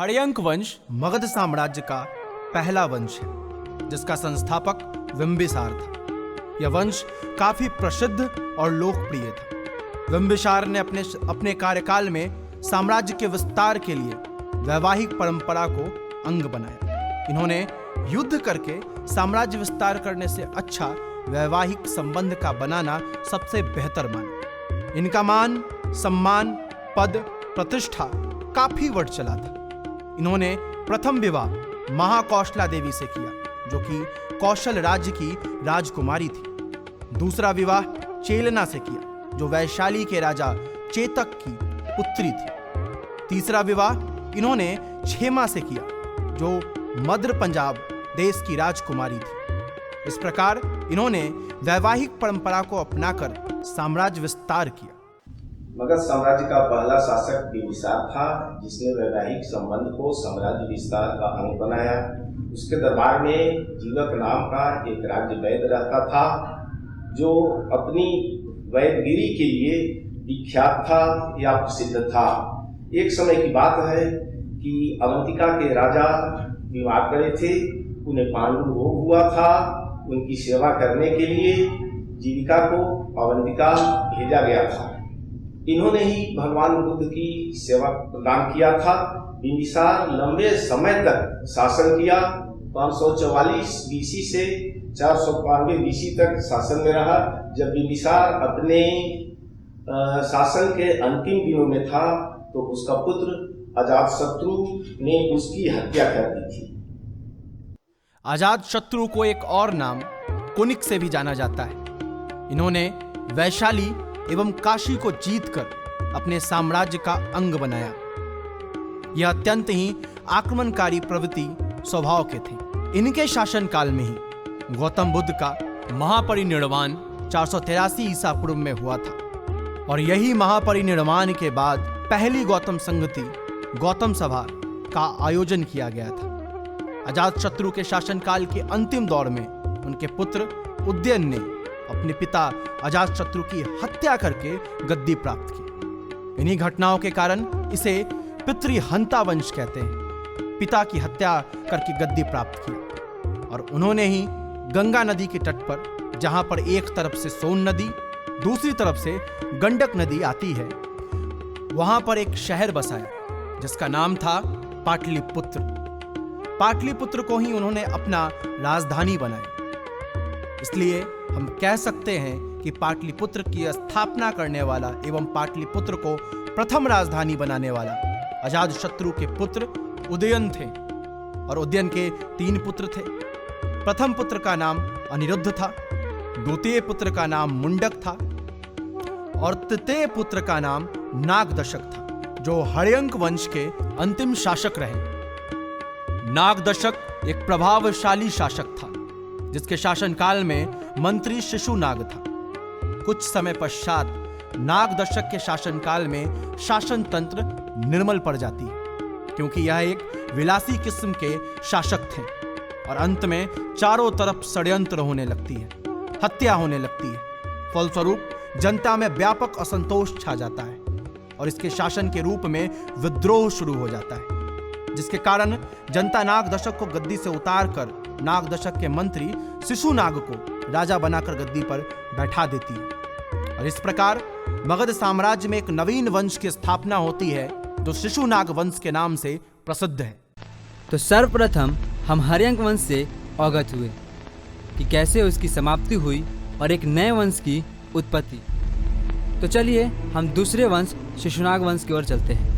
हर्यंक वंश मगध साम्राज्य का पहला वंश है जिसका संस्थापक बिंबिसार था। यह वंश काफी प्रसिद्ध और लोकप्रिय था। बिंबिसार ने अपने कार्यकाल में साम्राज्य के विस्तार के लिए वैवाहिक परंपरा को अंग बनाया। इन्होंने युद्ध करके साम्राज्य विस्तार करने से अच्छा वैवाहिक संबंध का बनाना सबसे बेहतर माना। इनका मान, सम्मान, पद, प्रतिष्ठा काफी बढ़ चला था। इन्होंने प्रथम विवाह महाकौशला देवी से किया जो कि कौशल राज्य की राजकुमारी थी। दूसरा विवाह चेलना से किया जो वैशाली के राजा चेतक की पुत्री थी। तीसरा विवाह इन्होंने क्षेमा से किया जो मध्य पंजाब देश की राजकुमारी थी। इस प्रकार इन्होंने वैवाहिक परंपरा को अपनाकर साम्राज्य विस्तार किया। मगध साम्राज्य का पहला शासक बिंबिसार था जिसने वैवाहिक संबंध को साम्राज्य विस्तार का अंग बनाया। उसके दरबार में जीवक नाम का एक राज्य वैद्य रहता था जो अपनी वैदगिरी के लिए विख्यात था या प्रसिद्ध था। एक समय की बात है कि अवंतिका के राजा बीमार पड़े थे। उन्हें पांडु रोग हुआ था। उनकी सेवा करने के लिए जीविका को अवंतिका भेजा गया था। इन्होंने ही भगवान बुद्ध की सेवा प्रदान किया था। बिंबिसार लंबे समय तक शासन किया। 544 बीसी से 492 बीसी तक शासन में रहा। जब बिंबिसार अपने शासन के अंतिम दिनों में था तो उसका पुत्र अजातशत्रु ने उसकी हत्या कर दी थी। अजातशत्रु को एक और नाम कुनिक से भी जाना जाता है। इन्होंने वैशाली एवं काशी को जीतकर अपने साम्राज्य का अंग बनाया। यह अत्यंत ही आक्रमणकारी प्रवृत्ति स्वभाव के थे। इनके शासनकाल में ही गौतम बुद्ध का महापरिनिर्वाण 483 ईसा पूर्व में हुआ था और यही महापरिनिर्वाण के बाद पहली गौतम संगति गौतम सभा का आयोजन किया गया था। अजातशत्रु के शासनकाल के अंतिम दौर में उनके पुत्र उदयन ने अपने पिता अजातशत्रु की हत्या करके गद्दी प्राप्त की। इन्हीं घटनाओं के कारण इसे पितृहंता वंश कहते हैं। पिता की हत्या करके गद्दी प्राप्त किया और उन्होंने ही गंगा नदी के तट पर, जहां पर एक तरफ से सोन नदी दूसरी तरफ से गंडक नदी आती है, वहां पर एक शहर बसाया जिसका नाम था पाटलिपुत्र। पाटलिपुत्र को ही उन्होंने अपना राजधानी बनाया। इसलिए हम कह सकते हैं कि पाटलिपुत्र की स्थापना करने वाला एवं पाटलिपुत्र को प्रथम राजधानी बनाने वाला अजातशत्रु के पुत्र उदयन थे और उदयन के 3 पुत्र थे। प्रथम पुत्र का नाम अनिरुद्ध था, द्वितीय पुत्र का नाम मुंडक था और तृतीय पुत्र का नाम नागदशक था जो हर्यंक वंश के अंतिम शासक रहे। नागदशक एक प्रभावशाली शासक था जिसके शासनकाल में मंत्री शिशुनाग था। कुछ समय पश्चात नागदशक के शासनकाल में शासन तंत्र निर्मल पड़ जाती है क्योंकि यह एक विलासी किस्म के शासक थे और अंत में चारों तरफ षड्यंत्र होने लगती है, हत्या होने लगती है। फलस्वरूप जनता में व्यापक असंतोष छा जाता है और इसके शासन के रूप में विद्रोह शुरू हो जाता है जिसके कारण जनता नागदशक को गद्दी से उतारकर नागदशक के मंत्री शिशुनाग को राजा बनाकर गद्दी पर बैठा देती है और इस प्रकार मगध साम्राज्य में एक नवीन वंश की स्थापना होती है जो शिशुनाग वंश के नाम से प्रसिद्ध है। तो सर्वप्रथम हम हर्यंक वंश से अवगत हुए कि कैसे उसकी समाप्ति हुई और एक नए वंश की उत्पत्ति। तो चलिए हम दूसरे वंश शिशुनाग वंश की ओर चलते हैं।